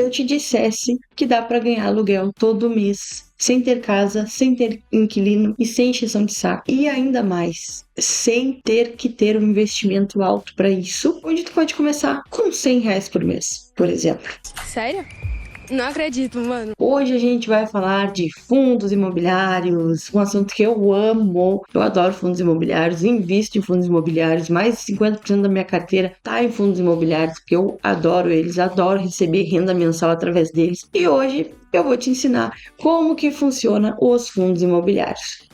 se eu te dissesse que dá para ganhar aluguel todo mês, sem ter casa, sem ter inquilino e sem encheção de saco. E ainda mais, sem ter que ter um investimento alto para isso, onde tu pode começar com R$ 100 por mês, por exemplo. Sério? Não acredito, mano. Hoje a gente vai falar de fundos imobiliários, um assunto que eu amo. Eu adoro fundos imobiliários, invisto em fundos imobiliários, mais de 50% da minha carteira tá em fundos imobiliários, porque eu adoro eles, adoro receber renda mensal através deles. E hoje eu vou te ensinar como que funciona os fundos imobiliários.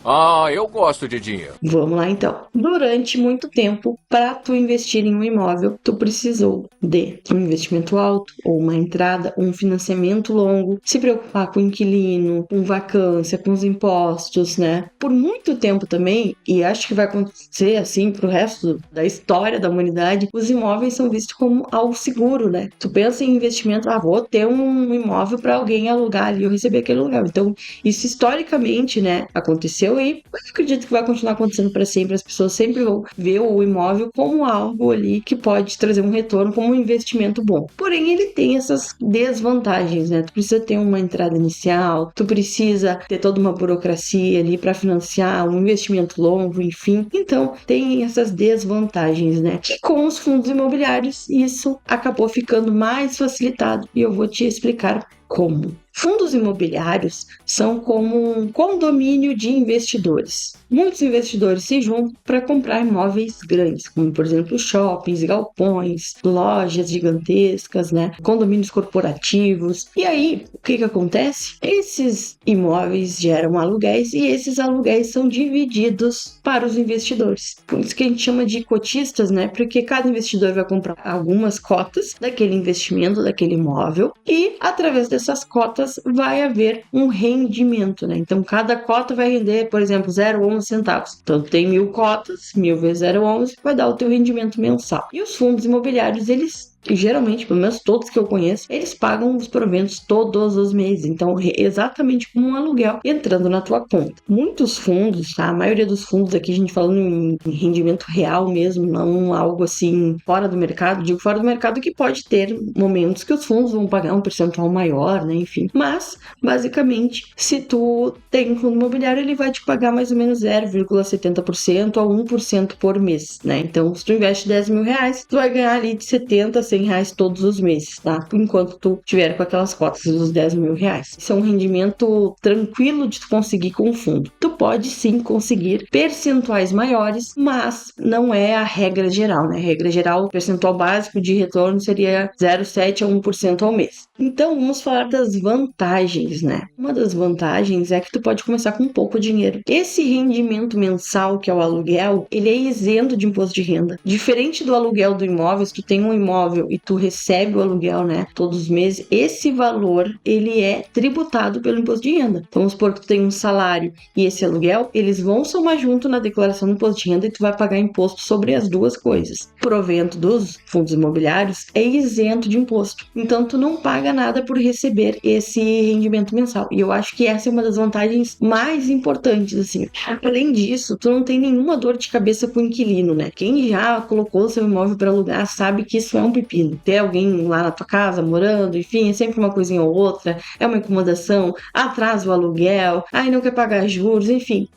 Eu gosto de dinheiro. Vamos lá então. Durante muito tempo, para tu investir em um imóvel, tu precisou de um investimento alto, ou uma entrada, um financiamento longo, se preocupar com o inquilino, com vacância, com os impostos, né? Por muito tempo também, e acho que vai acontecer assim pro resto da história da humanidade, os imóveis são vistos como algo seguro, né? Tu pensa em investimento, vou ter um imóvel para alguém alugar ali, eu receber aquele aluguel. Então, isso historicamente, né, aconteceu e eu acredito que vai continuar acontecendo para sempre. As pessoas sempre vão ver o imóvel como algo ali que pode trazer um retorno, como um investimento bom. Porém, ele tem essas desvantagens, né? Tu precisa ter uma entrada inicial, tu precisa ter toda uma burocracia ali para financiar um investimento longo, enfim. Então, tem essas desvantagens, né? E com os fundos imobiliários, isso acabou ficando mais facilitado e eu vou te explicar como. Fundos imobiliários são como um condomínio de investidores. Muitos investidores se juntam para comprar imóveis grandes, como por exemplo shoppings, galpões, lojas gigantescas, né? Condomínios corporativos. E aí, o que acontece? Esses imóveis geram aluguéis e esses aluguéis são divididos para os investidores. Por isso que a gente chama de cotistas, né? Porque cada investidor vai comprar algumas cotas daquele investimento, daquele imóvel, e através dessas cotas vai haver um rendimento, né? Então, cada cota vai render, por exemplo, 0,11 centavos. Então, tem 1.000 cotas, 1.000 vezes 0,11, vai dar o teu rendimento mensal. E os fundos imobiliários, eles geralmente, pelo menos todos que eu conheço, eles pagam os proventos todos os meses. Então, exatamente como um aluguel entrando na tua conta. Muitos fundos, tá? A maioria dos fundos aqui, a gente falando em rendimento real mesmo, não algo assim fora do mercado. Digo fora do mercado que pode ter momentos que os fundos vão pagar um percentual maior, né? Enfim. Mas, basicamente, se tu tem um fundo imobiliário, ele vai te pagar mais ou menos 0,70% a 1% por mês, né? Então, se tu investe R$ 10.000, tu vai ganhar ali de 70 a R$ 100 todos os meses, tá? Enquanto tu tiver com aquelas cotas dos R$ 10.000. Isso é um rendimento tranquilo de tu conseguir com o fundo. Tu pode sim conseguir percentuais maiores, mas não é a regra geral, né? A regra geral, o percentual básico de retorno seria 0,7 a 1% ao mês. Então, vamos falar das vantagens, né? Uma das vantagens é que tu pode começar com pouco dinheiro. Esse rendimento mensal, que é o aluguel, ele é isento de imposto de renda. Diferente do aluguel do imóvel, se tu tem um imóvel e tu recebe o aluguel, né, todos os meses, esse valor, ele é tributado pelo imposto de renda. Então, vamos supor que tu tem um salário e esse aluguel, eles vão somar junto na declaração do imposto de renda e tu vai pagar imposto sobre as duas coisas. O provento dos fundos imobiliários é isento de imposto. Então, tu não paga nada por receber esse rendimento mensal. E eu acho que essa é uma das vantagens mais importantes, assim. Além disso, tu não tem nenhuma dor de cabeça com o inquilino, né? Quem já colocou seu imóvel para alugar sabe que isso é um pepino. Ter alguém lá na tua casa morando, enfim, é sempre uma coisinha ou outra, é uma incomodação, atrasa o aluguel, aí não quer pagar juros, enfim.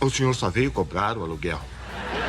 O senhor só veio cobrar o aluguel.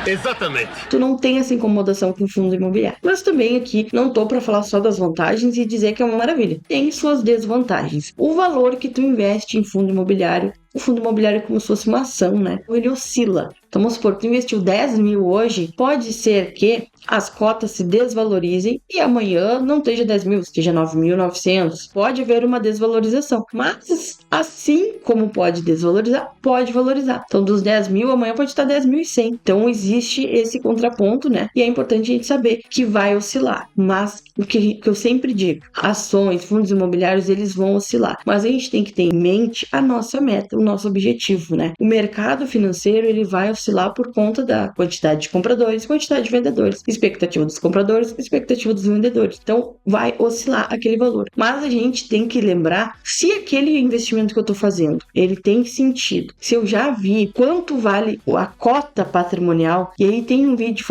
Exatamente. Tu não tem essa incomodação com o fundo imobiliário. Mas também aqui não tô para falar só das vantagens e dizer que é uma maravilha. Tem suas desvantagens. O valor que tu investe em fundo imobiliário, o fundo imobiliário é como se fosse uma ação, né? Ele oscila. Então, vamos supor, tu investiu 10 mil hoje, pode ser que as cotas se desvalorizem e amanhã não esteja 10 mil, esteja 9.900. Pode haver uma desvalorização. Mas, assim como pode desvalorizar, pode valorizar. Então, dos 10 mil, amanhã pode estar 10.100. Então, existe esse contraponto, né? E é importante a gente saber que vai oscilar. Mas, o que eu sempre digo, ações, fundos imobiliários, eles vão oscilar. Mas a gente tem que ter em mente a nossa meta, o nosso objetivo, né? O mercado financeiro, ele vai oscilar por conta da quantidade de compradores, quantidade de vendedores, expectativa dos compradores, expectativa dos vendedores. Então, vai oscilar aquele valor. Mas a gente tem que lembrar se aquele investimento que eu estou fazendo, ele tem sentido. Se eu já vi quanto vale a cota patrimonial, e aí tem um vídeo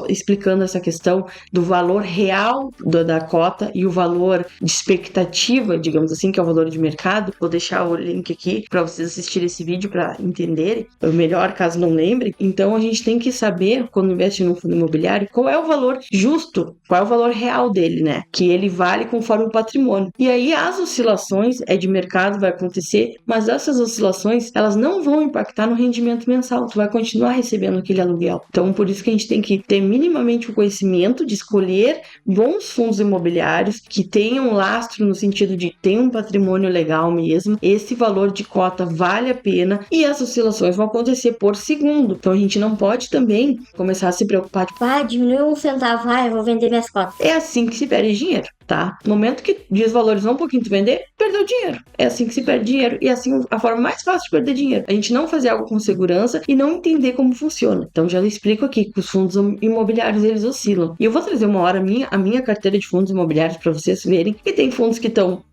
explicando essa questão do valor real da cota e o valor de expectativa, digamos assim, que é o valor de mercado. Vou deixar o link aqui para vocês assistirem esse vídeo para entenderem, o melhor caso não lembrem. Então a gente tem que saber, quando investe num fundo imobiliário, qual é o valor justo, qual é o valor real dele, né? Que ele vale conforme o patrimônio. E aí as oscilações de mercado vai acontecer, mas essas oscilações, elas não vão impactar no rendimento mensal. Tu vai continuar recebendo aquele aluguel. Então por isso que a gente tem que ter minimamente o conhecimento de escolher bons fundos imobiliários que tenham lastro no sentido de ter um patrimônio legal mesmo, esse valor de cota vale a pena e as oscilações vão acontecer por segundo. Então a gente não pode também começar a se preocupar de diminuiu 1 centavo, eu vou vender minhas cotas. É assim que se perde dinheiro, tá? No momento que desvalorizou um pouquinho tu vender, perdeu dinheiro. É assim que se perde dinheiro e assim a forma mais fácil de perder dinheiro. A gente não fazer algo com segurança e não entender como funciona. Então já explico aqui que os fundos imobiliários eles oscilam. E eu vou trazer uma hora a minha carteira de fundos imobiliários para vocês verem que tem fundos que estão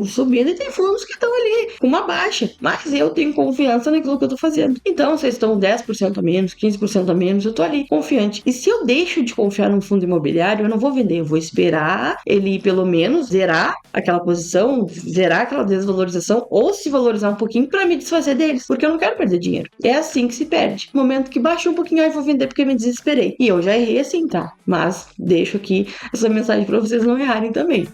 subindo e tem fundos que estão ali com uma baixa, mas eu tenho confiança naquilo que eu tô fazendo. Então, vocês estão 10% a menos, 15% a menos, eu tô ali confiante. E se eu deixo de confiar num fundo imobiliário, eu não vou vender, eu vou esperar ele pelo menos zerar aquela posição, zerar aquela desvalorização ou se valorizar um pouquinho para me desfazer deles, porque eu não quero perder dinheiro. É assim que se perde. No momento que baixa um pouquinho, eu vou vender porque me desesperei. E eu já errei assim, tá? Mas deixo aqui essa mensagem para vocês não errarem também.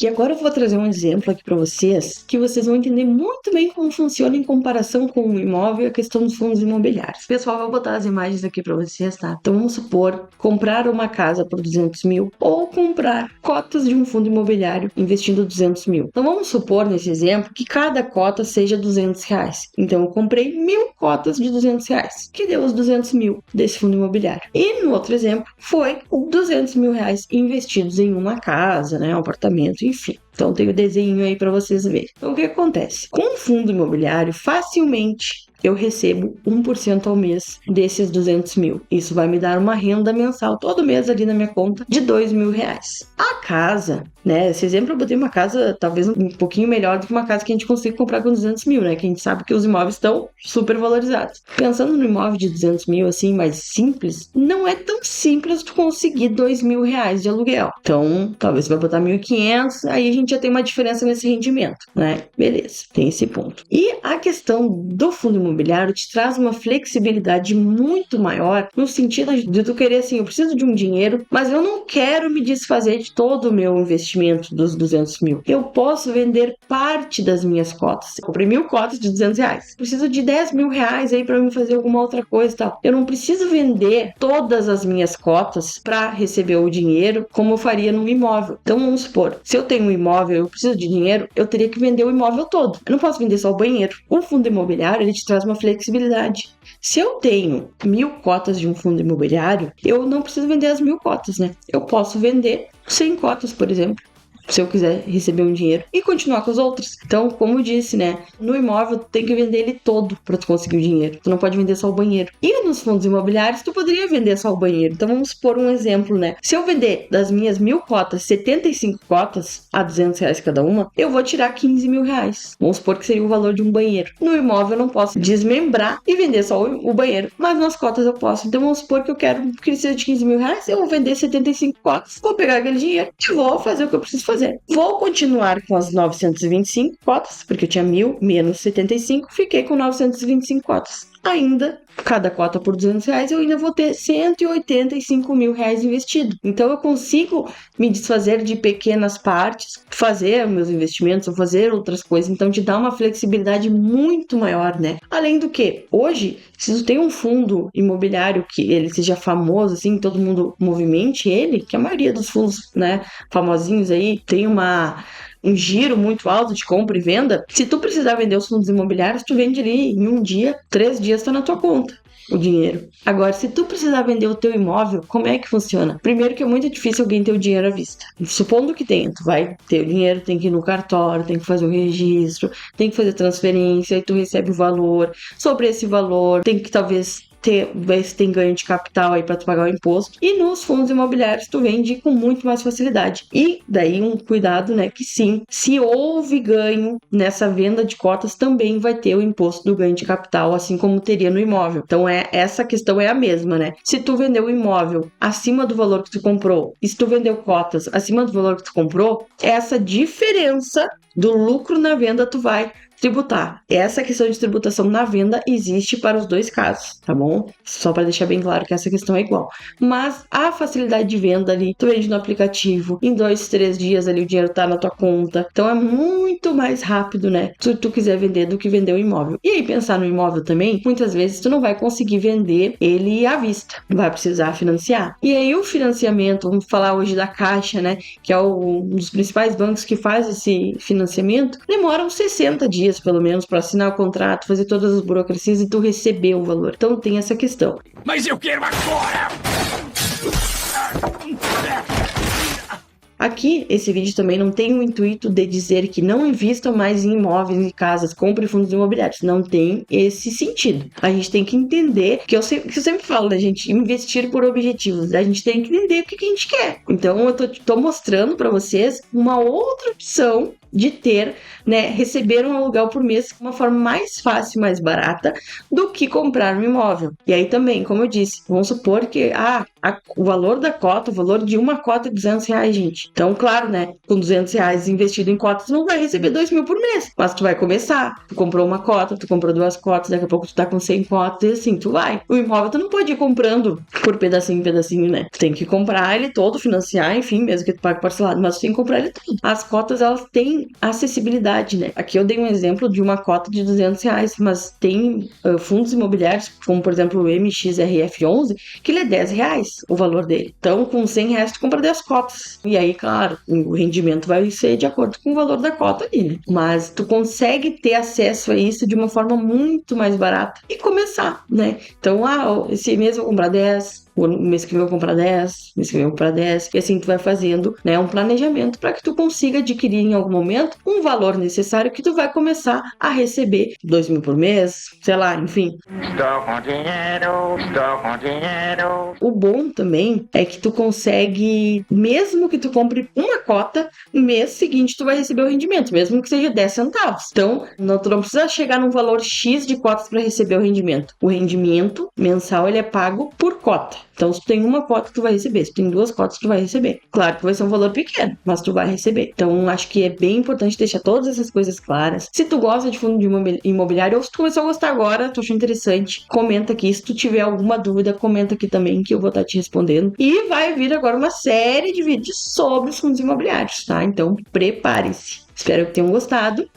E agora eu vou trazer um exemplo aqui para vocês, que vocês vão entender muito bem como funciona em comparação com o imóvel e a questão dos fundos imobiliários. Pessoal, eu vou botar as imagens aqui para vocês, tá? Então vamos supor, comprar uma casa por 200 mil ou comprar cotas de um fundo imobiliário investindo 200 mil. Então vamos supor, nesse exemplo, que cada cota seja 200 reais. Então eu comprei 1.000 cotas de 200 reais, que deu os 200 mil desse fundo imobiliário. E no outro exemplo, foi 200 mil reais investidos em uma casa, né, um apartamento, enfim. Então tem o desenho aí para vocês verem. Então o que acontece? Com o fundo imobiliário, facilmente eu recebo 1% ao mês desses 200 mil. Isso vai me dar uma renda mensal todo mês ali na minha conta de 2.000 reais. A casa, né? Esse exemplo eu botei uma casa talvez um pouquinho melhor do que uma casa que a gente consiga comprar com 200 mil, né? Que a gente sabe que os imóveis estão super valorizados. Pensando no imóvel de 200 mil, assim, mais simples, não é tão simples tu conseguir 2.000 reais de aluguel. Então, talvez você vai botar 1.500, aí a gente já tem uma diferença nesse rendimento, né? Beleza, tem esse ponto. E a questão do fundo imobiliário te traz uma flexibilidade muito maior no sentido de tu querer assim, eu preciso de um dinheiro, mas eu não quero me desfazer de todo o meu investimento dos 200 mil. Eu posso vender parte das minhas cotas. Eu comprei 1.000 cotas de 200 reais. Preciso de 10.000 reais aí para me fazer alguma outra coisa e tal. Eu não preciso vender todas as minhas cotas para receber o dinheiro como eu faria num imóvel. Então vamos supor, se eu tenho um imóvel, eu preciso de dinheiro, eu teria que vender o imóvel todo. Eu não posso vender só o banheiro. O fundo imobiliário, ele te traz uma flexibilidade. Se eu tenho 1.000 cotas de um fundo imobiliário, eu não preciso vender as 1.000 cotas, né? Eu posso vender 100 cotas, por exemplo, se eu quiser receber um dinheiro e continuar com as outras. Então, como eu disse, né, no imóvel tu tem que vender ele todo para tu conseguir o dinheiro. Tu não pode vender só o banheiro. E nos fundos imobiliários tu poderia vender só o banheiro. Então vamos supor um exemplo, né? Se eu vender das minhas 1.000 cotas, 75 cotas a 200 reais cada uma, eu vou tirar 15.000 reais. Vamos supor que seria o valor de um banheiro. No imóvel eu não posso desmembrar e vender só o banheiro, mas nas cotas eu posso. Então vamos supor que eu quero que precisa de 15.000 reais, eu vou vender 75 cotas. Vou pegar aquele dinheiro e vou fazer o que eu preciso fazer. Vou continuar com as 925 cotas, porque eu tinha 1.000 menos 75, fiquei com 925 cotas. Ainda, cada cota por 200 reais, eu ainda vou ter 185 mil reais investido. Então eu consigo me desfazer de pequenas partes, fazer meus investimentos ou fazer outras coisas. Então te dá uma flexibilidade muito maior, né? Além do que, hoje, se tu tem um fundo imobiliário que ele seja famoso, assim, todo mundo movimente ele, que a maioria dos fundos, né, famosinhos aí, tem uma um giro muito alto de compra e venda, se tu precisar vender os fundos imobiliários, tu vende ali em um dia, 3 dias tá na tua conta o dinheiro. Agora, se tu precisar vender o teu imóvel, como é que funciona? Primeiro que é muito difícil alguém ter o dinheiro à vista. Supondo que tenha, tu vai ter o dinheiro, tem que ir no cartório, tem que fazer o registro, tem que fazer transferência, aí tu recebe o valor. Sobre esse valor, tem que talvez ver se tem ganho de capital aí para tu pagar o imposto. E nos fundos imobiliários tu vende com muito mais facilidade. E daí um cuidado, né, que sim, se houve ganho nessa venda de cotas, também vai ter o imposto do ganho de capital, assim como teria no imóvel. Então essa questão é a mesma, né? Se tu vendeu o imóvel acima do valor que tu comprou, e se tu vendeu cotas acima do valor que tu comprou, essa diferença do lucro na venda tu vai tributar. Essa questão de tributação na venda existe para os dois casos, tá bom? Só para deixar bem claro que essa questão é igual. Mas a facilidade de venda ali, tu vende no aplicativo, em 2, 3 dias ali o dinheiro tá na tua conta. Então é muito mais rápido, né? Se tu quiser vender do que vender o imóvel. E aí pensar no imóvel também, muitas vezes tu não vai conseguir vender ele à vista. Vai precisar financiar. E aí o financiamento, vamos falar hoje da Caixa, né? Que é um dos principais bancos que faz esse financiamento, demora uns 60 dias pelo menos para assinar o contrato, fazer todas as burocracias e tu receber o valor. Então tem essa questão. Mas eu quero agora! Aqui, esse vídeo também não tem o intuito de dizer que não invistam mais em imóveis e casas, compre fundos imobiliários. Não tem esse sentido. A gente tem que entender, que eu sempre falo, né, gente? Investir por objetivos. A gente tem que entender o que a gente quer. Então, eu tô mostrando para vocês uma outra opção de ter, né, receber um aluguel por mês de uma forma mais fácil, mais barata do que comprar um imóvel. E aí também, como eu disse, vamos supor que o valor da cota, o valor de uma cota é R$200, gente. Então, claro, né, com R$200 investido em cotas, tu não vai receber 2.000 por mês, mas tu vai começar. Tu comprou uma cota, tu comprou 2 cotas, daqui a pouco tu tá com 100 cotas e assim, tu vai. O imóvel tu não pode ir comprando por pedacinho em pedacinho, né? Tu tem que comprar ele todo, financiar, enfim, mesmo que tu pague parcelado, mas tu tem que comprar ele todo. As cotas, elas têm acessibilidade, né? Aqui eu dei um exemplo de uma cota de R$200, mas tem fundos imobiliários, como por exemplo o MXRF11, que ele é R$10 o valor dele. Então, com R$100 tu compra 10 cotas. E aí, claro, o rendimento vai ser de acordo com o valor da cota ali, né? Mas tu consegue ter acesso a isso de uma forma muito mais barata e começar, né? Então, esse mês eu vou comprar 10, o mês que vem eu vou comprar 10, mês que vem eu vou comprar 10, e assim tu vai fazendo, né, um planejamento para que tu consiga adquirir em algum momento um valor necessário que tu vai começar a receber 2.000 por mês, sei lá, enfim. Estou com dinheiro. O bom também é que tu consegue, mesmo que tu compre uma cota, no mês seguinte tu vai receber o rendimento, mesmo que seja 10 centavos. Então, tu não precisa chegar num valor X de cotas para receber o rendimento. O rendimento mensal ele é pago por cota. Então, se tu tem uma cota, tu vai receber. Se tu tem 2 cotas, tu vai receber. Claro que vai ser um valor pequeno, mas tu vai receber. Então, acho que é bem importante deixar todas essas coisas claras. Se tu gosta de fundo de imobiliário, ou se tu começou a gostar agora, tu achou interessante, comenta aqui. Se tu tiver alguma dúvida, comenta aqui também, que eu vou estar te respondendo. E vai vir agora uma série de vídeos sobre os fundos imobiliários, tá? Então, prepare-se. Espero que tenham gostado.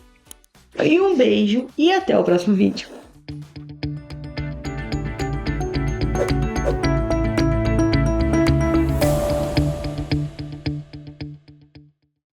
E um beijo e até o próximo vídeo.